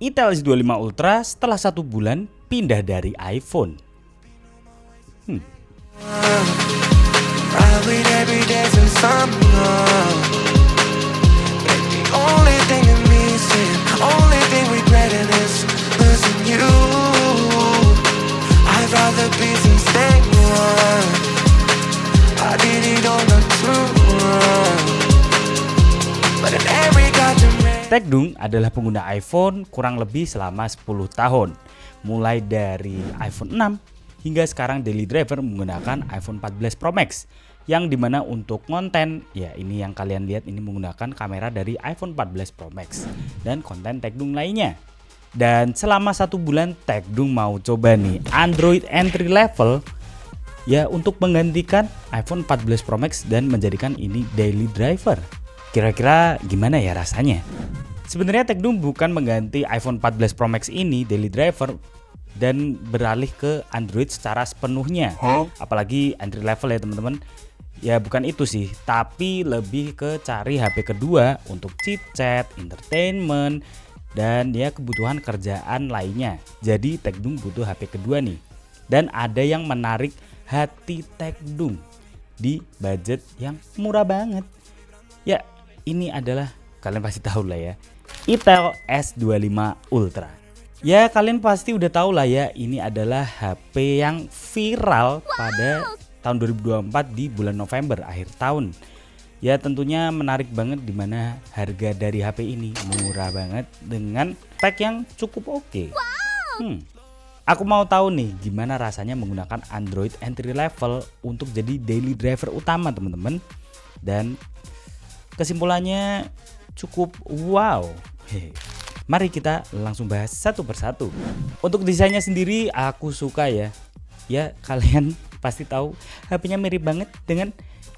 Intel S25 Ultra setelah 1 bulan pindah dari iPhone. Tekdung adalah pengguna iPhone kurang lebih selama 10 tahun, mulai dari iPhone 6 hingga sekarang daily driver menggunakan iPhone 14 Pro Max, yang dimana untuk konten, ya ini yang kalian lihat ini menggunakan kamera dari iPhone 14 Pro Max dan konten Tekdung lainnya. Dan selama 1 bulan Tekdung mau coba nih Android entry level ya untuk menggantikan iPhone 14 Pro Max dan menjadikan ini daily driver. Kira-kira gimana ya rasanya? Sebenarnya Tekdung bukan mengganti iPhone 14 Pro Max ini daily driver dan beralih ke Android secara sepenuhnya. Apalagi entry level ya teman-teman. Ya bukan itu sih, tapi lebih ke cari HP kedua untuk chit-chat, entertainment, dan ya kebutuhan kerjaan lainnya. Jadi Tekdung butuh HP kedua nih. Dan ada yang menarik hati Tekdung di budget yang murah banget. Ya ini adalah, kalian pasti tahu lah ya, Intel S25 Ultra. Ya kalian pasti udah tahu lah ya, ini adalah HP yang viral pada tahun 2024 di bulan November akhir tahun. Ya tentunya menarik banget dimana harga dari HP ini murah banget dengan spek yang cukup oke. Aku mau tahu nih gimana rasanya menggunakan Android entry level untuk jadi daily driver utama teman-teman. Dan kesimpulannya cukup wow. Mari kita langsung bahas satu persatu. Untuk desainnya sendiri aku suka ya. Ya kalian pasti tahu HP-nya mirip banget dengan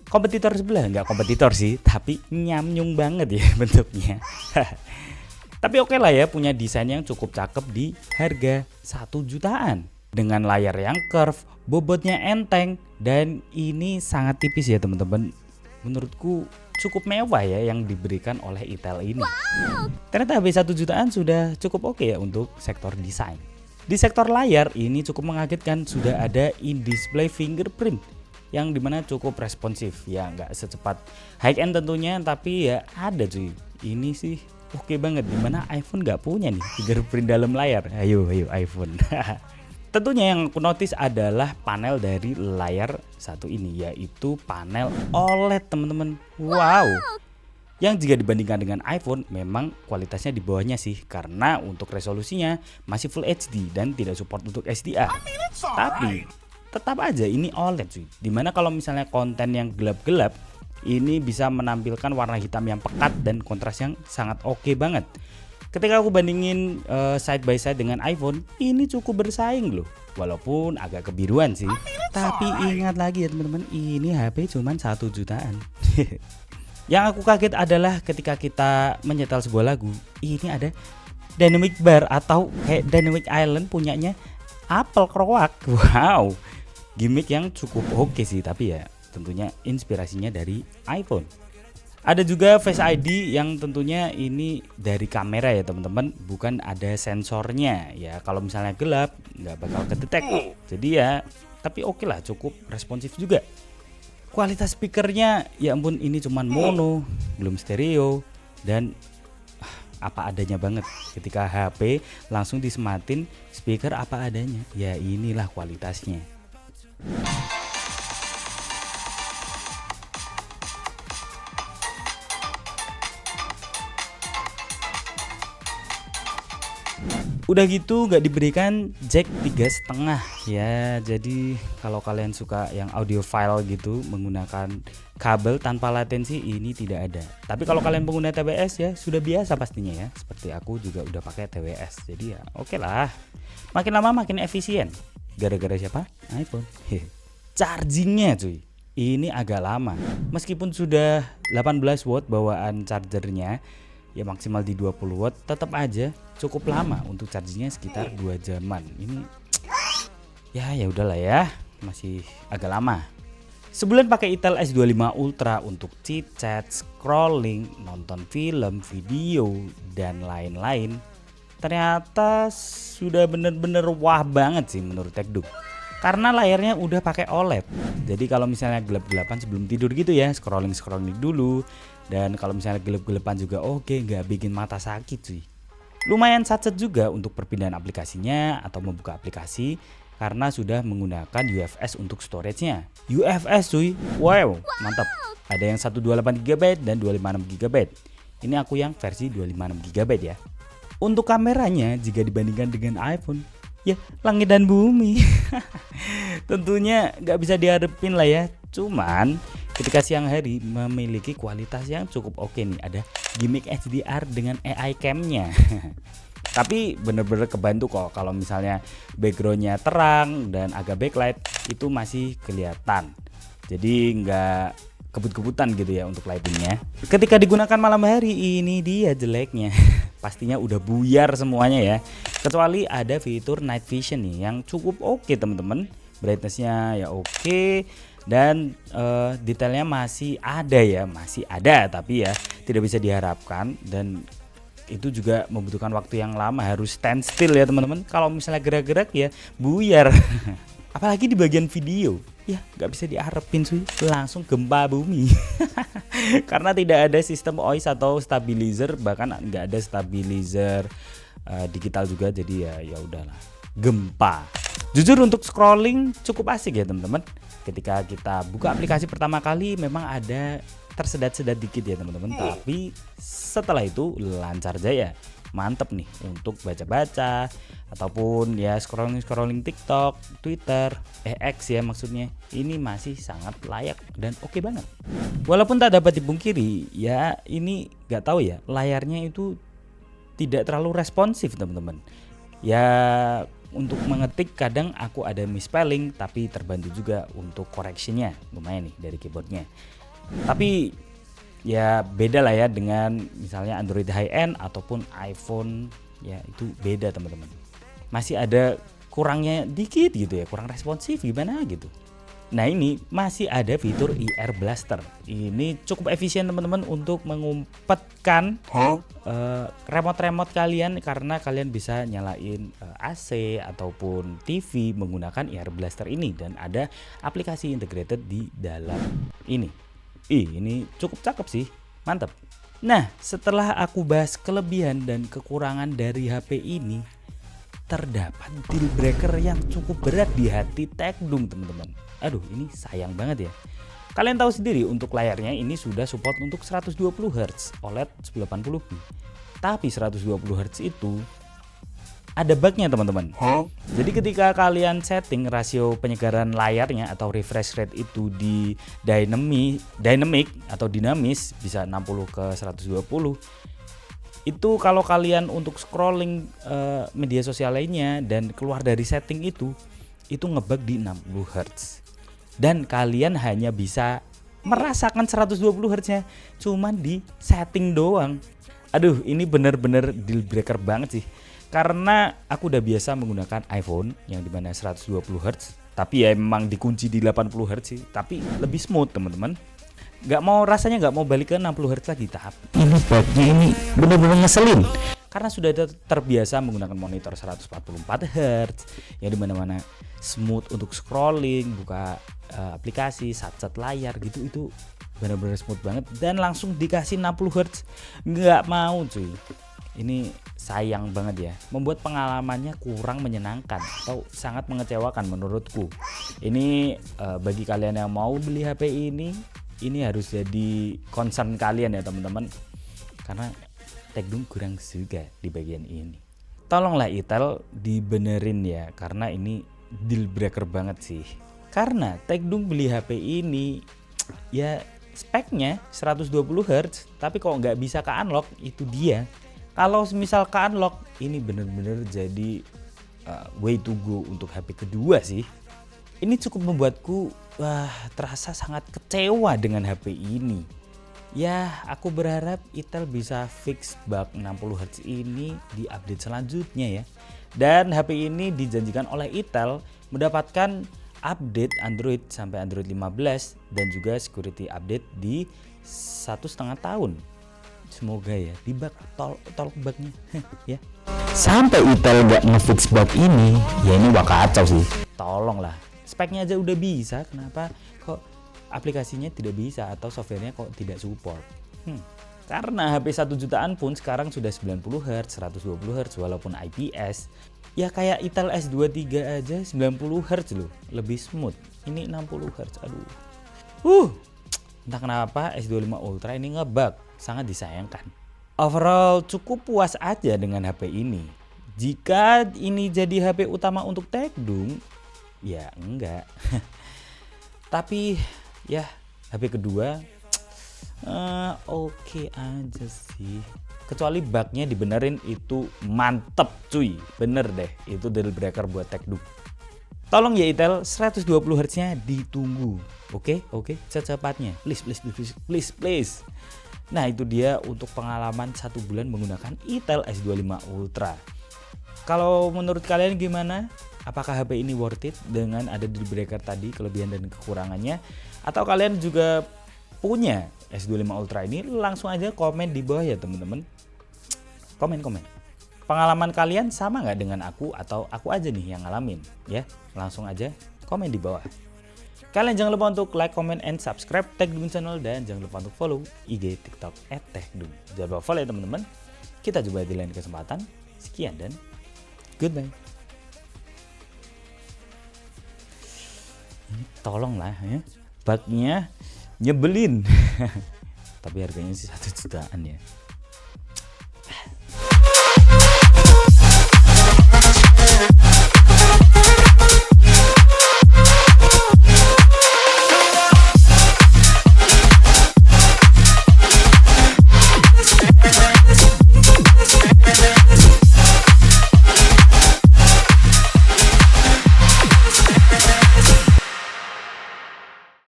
kompetitor sebelah. Nggak kompetitor sih, tapi nyamnyung banget ya bentuknya. Tapi oke lah ya, punya desain yang cukup cakep di harga 1 jutaan. Dengan layar yang curve, bobotnya enteng, dan ini sangat tipis ya teman-teman. Menurutku cukup mewah ya yang diberikan oleh Intel ini. Ternyata HP 1 jutaan sudah cukup oke ya untuk sektor desain. Di sektor layar ini cukup mengagetkan, sudah ada in-display fingerprint yang dimana cukup responsif. Ya nggak secepat high end tentunya, tapi ya ada cuy. Ini sih oke banget, dimana iPhone nggak punya nih fingerprint dalam layar. Ayo iPhone. Tentunya yang aku notice adalah panel dari layar satu ini, yaitu panel OLED teman-teman. Wow. Yang jika dibandingkan dengan iPhone memang kualitasnya di bawahnya sih, karena untuk resolusinya masih Full HD dan tidak support untuk HDR. Tapi tetap aja ini OLED cuy. Dimana kalau misalnya konten yang gelap-gelap ini bisa menampilkan warna hitam yang pekat dan kontras yang sangat oke banget. Ketika aku bandingin side by side dengan iPhone, ini cukup bersaing loh. Walaupun agak kebiruan sih. Tapi ingat lagi ya teman-teman, ini HP cuma 1 jutaan. Yang aku kaget adalah ketika kita menyetel sebuah lagu, ini ada dynamic bar atau kayak dynamic island punyanya Apple Crowak. Wow, gimmick yang cukup oke sih, tapi ya tentunya inspirasinya dari iPhone. Ada juga Face ID yang tentunya ini dari kamera ya teman-teman, bukan ada sensornya. Ya kalau misalnya gelap nggak bakal kedetek. Jadi ya, tapi oke lah, cukup responsif juga. Kualitas speakernya ya ampun, ini cuman mono, belum stereo, dan apa adanya banget. Ketika HP langsung disematin speaker apa adanya. Ya inilah kualitasnya. Udah gitu gak diberikan jack 3,5 ya. Jadi kalau kalian suka yang audiophile gitu menggunakan kabel tanpa latensi, ini tidak ada. Tapi kalau kalian pengguna TWS ya sudah biasa pastinya ya. Seperti aku juga udah pakai TWS. Jadi ya oke lah. Makin lama makin efisien. Gara-gara siapa? iPhone. Chargingnya cuy, ini agak lama. Meskipun sudah 18 watt bawaan chargernya, ya maksimal di 20 watt, tetap aja cukup lama untuk chargingnya sekitar 2 jaman. Ini ya udahlah ya, masih agak lama. Sebulan pakai Intel S25 Ultra untuk chit-chat, scrolling, nonton film, video, dan lain-lain. ternyata sudah bener-bener wah banget sih menurut Tekdung. Karena layarnya udah pakai OLED. Jadi kalau misalnya gelap-gelapan sebelum tidur gitu ya, scrolling dulu. Dan kalau misalnya gelap-gelapan juga oke, nggak bikin mata sakit sih. Lumayan sacet juga untuk perpindahan aplikasinya atau membuka aplikasi karena sudah menggunakan UFS untuk storage-nya. UFS cuy, wow, mantap. Ada yang 128GB dan 256GB. Ini aku yang versi 256GB ya. Untuk kameranya jika dibandingkan dengan iPhone, ya langit dan bumi. Tentunya nggak bisa diharapin lah ya. Cuman ketika siang hari memiliki kualitas yang cukup oke nih. Ada gimmick HDR dengan AI cam-nya. Tapi bener-bener kebantu kok kalau misalnya backgroundnya terang dan agak backlight itu masih kelihatan. Jadi nggak kebut-kebutan gitu ya untuk lightingnya. Ketika digunakan malam hari ini dia jeleknya. Pastinya udah buyar semuanya ya. Kecuali ada fitur night vision nih yang cukup oke teman-teman. Brightnessnya ya oke. Dan detailnya masih ada ya, masih ada tapi ya tidak bisa diharapkan dan itu juga membutuhkan waktu yang lama, harus standstill ya teman-teman. Kalau misalnya gerak-gerak ya buyar. Apalagi di bagian video, ya nggak bisa diharapin sih, langsung gempa bumi. Karena tidak ada sistem OIS atau stabilizer, bahkan nggak ada stabilizer digital juga, jadi ya udahlah, gempa. Jujur untuk scrolling cukup asik ya teman-teman. Ketika kita buka aplikasi pertama kali memang ada tersedat-sedat dikit ya teman-teman, tapi setelah itu lancar jaya. Mantep nih untuk baca-baca ataupun ya scrolling TikTok, Twitter, X ya maksudnya. Ini masih sangat layak dan oke banget. Walaupun tak dapat dipungkiri ya ini gak tahu ya, layarnya itu tidak terlalu responsif teman-teman. Ya untuk mengetik kadang aku ada misspelling, tapi terbantu juga untuk correctionnya lumayan nih dari keyboardnya. Tapi ya beda lah ya dengan misalnya Android high end ataupun iPhone, ya itu beda teman-teman. Masih ada kurangnya dikit gitu ya, kurang responsif gimana gitu. Nah ini masih ada fitur IR Blaster. Ini cukup efisien teman-teman untuk mengumpetkan remote kalian, karena kalian bisa nyalain AC ataupun TV menggunakan IR Blaster ini dan ada aplikasi integrated di dalam ini. Ini cukup cakep sih, mantap. Nah setelah aku bahas kelebihan dan kekurangan dari HP ini, terdapat deal breaker yang cukup berat di hati Tekdung teman-teman. Aduh ini sayang banget ya. Kalian tahu sendiri untuk layarnya ini sudah support untuk 120Hz OLED 1080p. Tapi 120Hz itu ada bugnya teman-teman. Jadi ketika kalian setting rasio penyegaran layarnya atau refresh rate itu di dynamic atau dinamis, bisa 60 ke 120. Itu kalau kalian untuk scrolling media sosial lainnya dan keluar dari setting itu ngebug di 60Hz. Dan kalian hanya bisa merasakan 120Hz nya cuman di setting doang. Aduh ini bener-bener deal breaker banget sih. Karena aku udah biasa menggunakan iPhone yang dimana 120Hz, tapi ya memang dikunci di 80Hz sih, tapi lebih smooth teman-teman. Rasanya nggak mau balik ke 60Hz lagi, tapi ini bugnya ini bener-bener ngeselin. Karena sudah terbiasa menggunakan monitor 144Hz yang dimana-mana smooth untuk scrolling, buka aplikasi, sat-sat layar gitu, itu bener-bener smooth banget. Dan langsung dikasih 60Hz, nggak mau cuy. Ini sayang banget ya, membuat pengalamannya kurang menyenangkan atau sangat mengecewakan menurutku. Ini bagi kalian yang mau beli HP ini harus jadi concern kalian ya teman-teman, karena Tekdung kurang suka di bagian ini. Tolonglah Itel dibenerin ya, karena ini deal breaker banget sih. Karena Tekdung beli HP ini ya speknya 120Hz, tapi kok nggak bisa ke unlock, itu dia. Kalau misal ke unlock, ini bener-bener jadi way to go untuk HP kedua sih. Ini cukup membuatku terasa sangat kecewa dengan HP ini. Ya aku berharap Itel bisa fix bug 60Hz ini di update selanjutnya ya. Dan HP ini dijanjikan oleh Itel mendapatkan update Android sampai Android 15 dan juga security update di 1,5 tahun. Semoga ya dibug tolong bugnya ya. Sampai Intel nggak ngefix bug ini, ya ini wah kacau sih. Tolonglah, speknya aja udah bisa, kenapa kok aplikasinya tidak bisa atau softwarenya kok tidak support? Karena HP 1 jutaan pun sekarang sudah 90 Hz, 120 Hz walaupun IPS. Ya kayak Intel S23 aja 90 Hz loh, lebih smooth. Ini 60 Hz, aduh. Entah kenapa S25 Ultra ini ngebug, sangat disayangkan. Overall cukup puas aja dengan HP ini. Jika ini jadi HP utama untuk Tekdung, ya enggak. Tapi ya HP kedua oke aja sih. Kecuali bugnya dibenerin itu mantep cuy. Bener deh, itu deal breaker buat Tekdung. Tolong ya Intel 120 Hz nya ditunggu. Oke, secepatnya. Please. Nah itu dia untuk pengalaman 1 bulan menggunakan Intel S25 Ultra. Kalau menurut kalian gimana? Apakah HP ini worth it dengan ada deal breaker tadi, kelebihan dan kekurangannya? Atau kalian juga punya S25 Ultra ini? Langsung aja komen di bawah ya teman-teman. Komen. Pengalaman kalian sama nggak dengan aku atau aku aja nih yang ngalamin ya? Langsung aja komen di bawah. Kalian jangan lupa untuk like, comment, and subscribe Tekdung channel dan jangan lupa untuk follow IG TikTok @tekdung. Jangan lupa follow ya teman-teman. Kita jumpa di lain kesempatan. Sekian dan goodbye. Ini tolonglah ya, bugnya nyebelin. Tapi harganya sih 1 jutaan ya.